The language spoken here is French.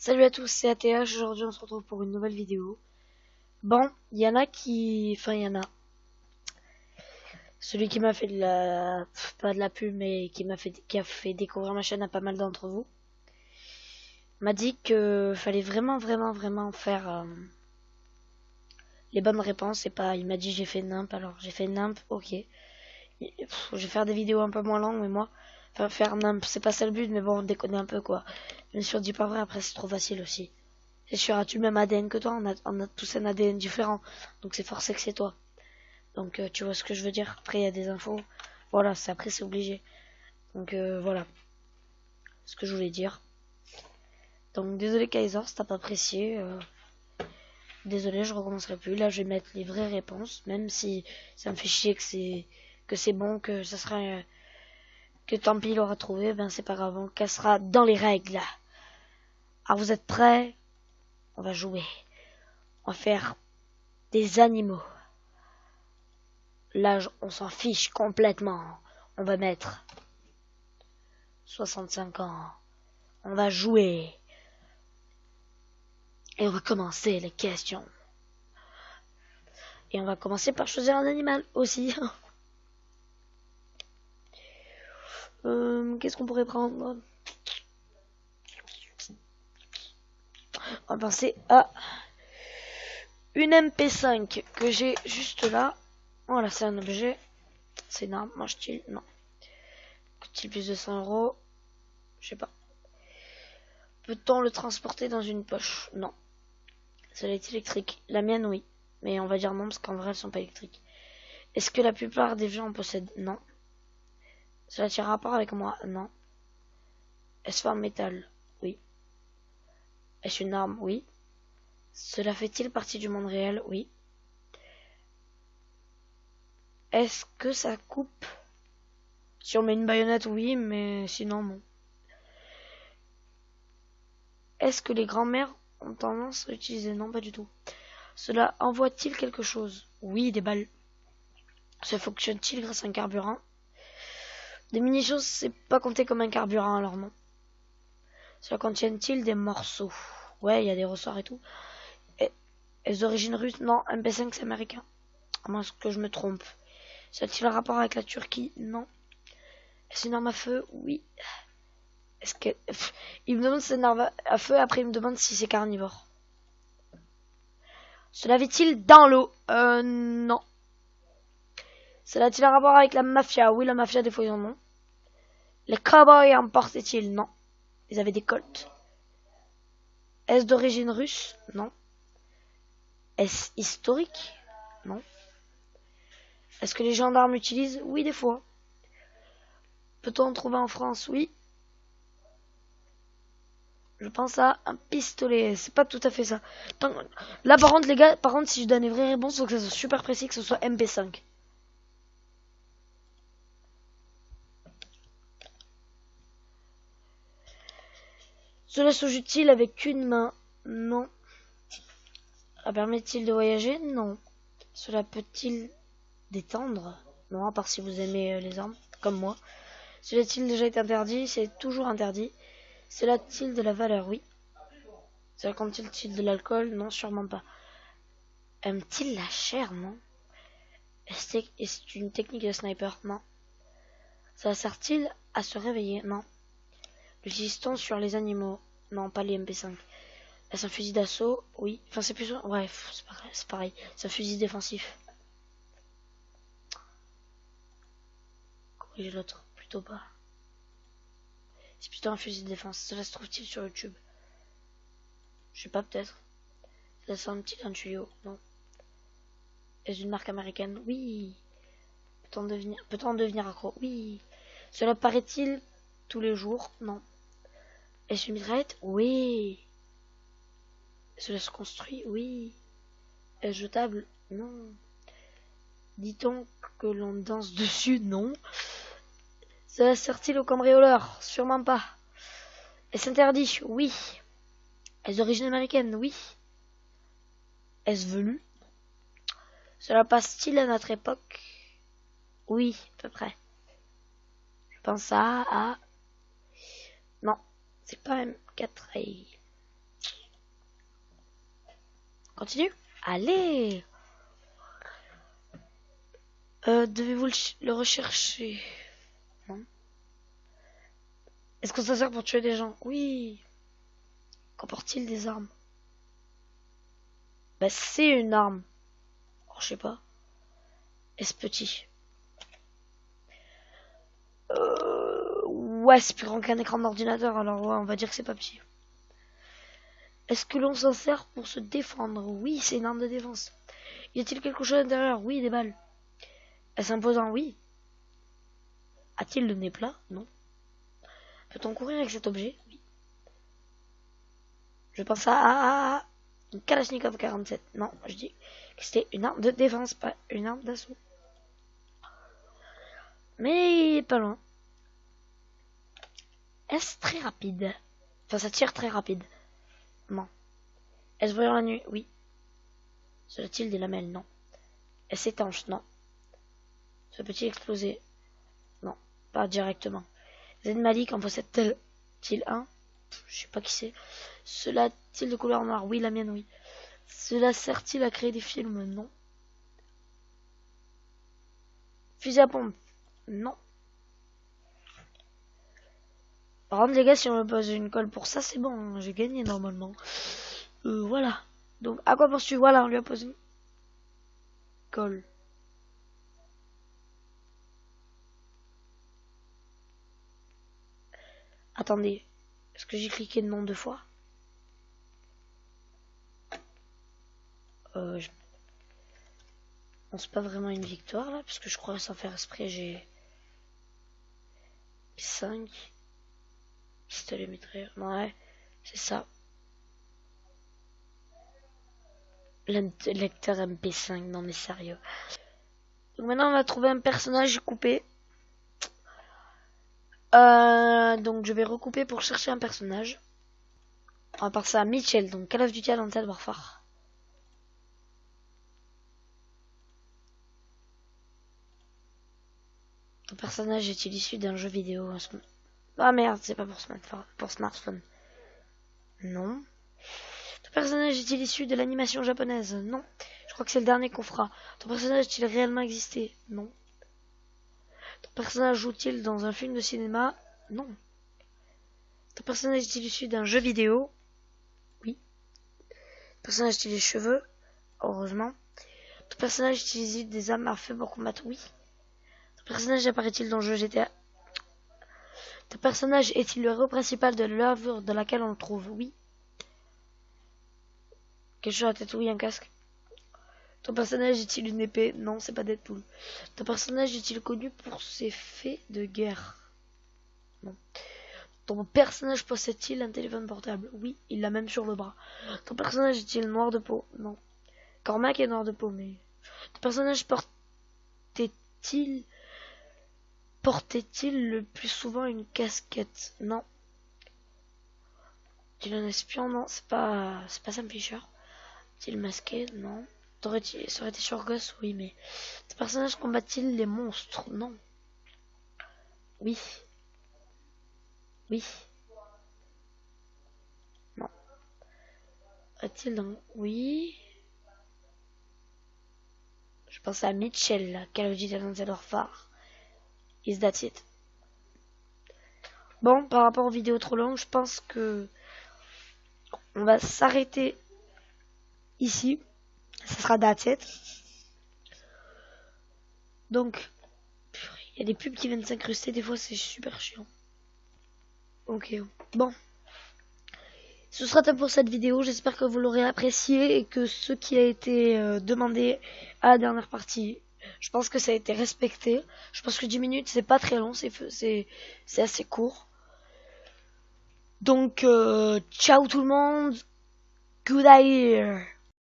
Salut à tous, c'est ATH. Aujourd'hui, on se retrouve pour une nouvelle vidéo. Bon, il y en a qui... Enfin, il y en a. Celui qui m'a fait de la... Pas de la pub, mais qui a fait découvrir ma chaîne à pas mal d'entre vous, m'a dit que fallait vraiment faire les bonnes réponses. Et pas... Il m'a dit j'ai fait nimp, alors j'ai fait nimp, ok. Je vais faire des vidéos un peu moins longues, mais moi... Enfin, faire nimp, c'est pas ça le but, mais bon, on déconne un peu, quoi. Bien sûr, dis pas vrai, après c'est trop facile aussi. C'est sûr, as-tu le même ADN que toi? On a tous un ADN différent. Donc c'est forcé que c'est toi. Donc tu vois ce que je veux dire. Après, il y a des infos. Voilà, après c'est obligé. Donc voilà ce que je voulais dire. Donc désolé Kaiser, si t'as pas apprécié. Désolé, je recommencerai plus. Là, je vais mettre les vraies réponses. Même si ça me fait chier que c'est bon, que ça sera... que tant pis il aura trouvé. Ben c'est pas grave, on cassera dans les règles. Alors vous êtes prêts? On va jouer. On va faire des animaux. L'âge, on s'en fiche complètement. On va mettre 65 ans. On va jouer. Et on va commencer les questions. Et on va commencer par choisir un animal aussi. Qu'est-ce qu'on pourrait prendre? On va penser à une MP5 que j'ai juste là. Voilà, c'est un objet. C'est énorme. Mange-t-il? Non. Coûte-t-il plus de 100 €? Je sais pas. Peut-on le transporter dans une poche? Non. Celle est électrique. La mienne, oui. Mais on va dire non, parce qu'en vrai, elles sont pas électriques. Est-ce que la plupart des gens en possèdent? Non. Cela tient rapport avec moi? Non. Est-ce en métal? Oui. Est-ce une arme? Oui. Cela fait-il partie du monde réel? Oui. Est-ce que ça coupe? Si on met une baïonnette, oui, mais sinon, non. Est-ce que les grands-mères ont tendance à utiliser? Non, pas du tout. Cela envoie-t-il quelque chose? Oui, des balles. Ça fonctionne-t-il grâce à un carburant? Des mini-choses, c'est pas compté comme un carburant, alors non. Cela contient-il des morceaux? Ouais, il y a des ressorts et tout. Est-ce d'origine russe? Non, MP5 c'est américain. À moins que je me trompe. Ça a-t-il un rapport avec la Turquie? Non. Est-ce une arme à feu? Oui. Est-ce que... il me demande si c'est une arme à feu, après il me demande si c'est carnivore. Cela vit-il dans l'eau? Non. Cela a-t-il un rapport avec la mafia? Oui, la mafia, des fois, ils en ont. Les cowboys en portaient-ils? Non. Ils avaient des colts. Est-ce d'origine russe? Non. Est-ce historique? Non. Est-ce que les gendarmes utilisent? Oui, des fois. Peut-on en trouver en France? Oui. Je pense à un pistolet. C'est pas tout à fait ça. Là, par contre, les gars, si je donne les vraies réponses, il faut que ça soit super précis, que ce soit MP5. Cela se joue-t-il avec une main? Non. Cela permet-il de voyager? Non. Cela peut-il détendre? Non, à part si vous aimez les armes, comme moi. Cela a-t-il déjà été interdit? C'est toujours interdit. Cela a-t-il de la valeur? Oui. Cela contient-il de l'alcool? Non, sûrement pas. Aime-t-il la chair? Non. Est-ce une technique de sniper? Non. Ça sert-il à se réveiller? Non. L'utilise-t-on sur les animaux? Non, pas les MP5. Est-ce un fusil d'assaut? Oui. Enfin, c'est plus... Ouais, c'est pareil. C'est un fusil défensif. Corrige l'autre. Plutôt pas. C'est plutôt un fusil de défense. Cela se trouve-t-il sur YouTube? Je sais pas, peut-être. Ça semble-t-il un tuyau? Non. Est-ce une marque américaine? Oui. Peut-on devenir accro? Oui. Cela paraît-il tous les jours? Non. Est-ce une mitraillette? Oui. Cela se construit? Oui. Est-ce jetable? Non. Dit-on que l'on danse dessus? Non. Cela sert-il au cambrioleur? Sûrement pas. Est-ce interdit? Oui. Est-ce d'origine américaine? Oui. Est-ce velu? Cela passe-t-il à notre époque? Oui, à peu près. Je pense à... Non, c'est pas M4A. Continue. Allez. Devez-vous le rechercher? Non. Est-ce qu'on s'en sert pour tuer des gens? Oui. Qu'emporte-t-il des armes? Bah c'est une arme. Oh, je sais pas. Est-ce petit? Ouais, c'est plus grand qu'un écran d'ordinateur, alors ouais, on va dire que c'est pas petit. Est-ce que l'on s'en sert pour se défendre? Oui, c'est une arme de défense. Y a-t-il quelque chose à l'intérieur? Oui, des balles. Est-ce imposant? Oui. A-t-il le nez plat? Non. Peut-on courir avec cet objet? Oui. Je pense à une Kalachnikov 47. Non, je dis que c'était une arme de défense, pas une arme d'assaut. Mais pas loin. Est-ce très rapide? Enfin, ça tire très rapide. Non. Est-ce brûlant la nuit? Oui. Se t il des lamelles? Non. Est-ce étanche? Non. Se peut-il exploser? Non, pas directement. Zayn Malik en possède-t-il un? Je sais pas qui c'est. Cela a-t-il de couleur noire? Oui, la mienne, oui. Cela sert-il à créer des films? Non. Fusil à pompe? Non. Par contre, les gars, si on me pose une colle pour ça, c'est bon, hein, j'ai gagné normalement. Voilà. Donc, à quoi penses-tu? Voilà, on lui a posé une colle. Attendez, est-ce que j'ai cliqué non 2 fois? Je pense pas vraiment une victoire là, parce que je crois sans faire esprit, j'ai 5 pistolet mitrailleur. Ouais, c'est ça. Lecteur MP5, non mais sérieux. Donc maintenant on va trouver un personnage coupé. Donc je vais recouper pour chercher un personnage. On va passer à Mitchell, donc Call of Duty Advanced Warfare. Ton personnage est-il issu d'un jeu vidéo? Ah merde, c'est pas pour smartphone. Non. Ton personnage est-il issu de l'animation japonaise? Non. Je crois que c'est le dernier qu'on fera. Ton personnage a-t-il réellement existé? Non. Ton personnage joue-t-il dans un film de cinéma? Non. Ton personnage est-il issu d'un jeu vidéo? Oui. Ton personnage a-t-il des cheveux? Heureusement. Ton personnage utilise des armes à feu pour combattre? Oui. Ton personnage apparaît-il dans le jeu GTA? Ton personnage est-il le héros principal de l'œuvre dans laquelle on le trouve? Oui. Quelque chose à la tête? Oui, un casque. Ton personnage est-il une épée? Non, c'est pas Deadpool. Ton personnage est-il connu pour ses faits de guerre? Non. Ton personnage possède-t-il un téléphone portable? Oui, il l'a même sur le bras. Ton personnage est-il noir de peau? Non. Cormac est noir de peau, mais... Ton personnage portait-il le plus souvent une casquette? Non. Est-il un espion? Non, c'est pas Sam Fisher. Est-il masqué? Non. Ça aurait été sur Ghost? Oui, mais... Ton personnage combat-il les monstres? Non. Oui. Oui. Non. A-t-il dans... Oui. Je pense à Mitchell, là. Call of Duty Advanced Warfare. Is that it? Bon, par rapport aux vidéos trop longues, je pense que... On va s'arrêter ici. Ça sera that's it. Donc... Il y a des pubs qui viennent s'incruster. Des fois, c'est super chiant. Ok. Bon. Ce sera tout pour cette vidéo, j'espère que vous l'aurez apprécié et que ce qui a été demandé à la dernière partie, je pense que ça a été respecté. Je pense que 10 minutes c'est pas très long, c'est assez court. Donc ciao tout le monde, good day.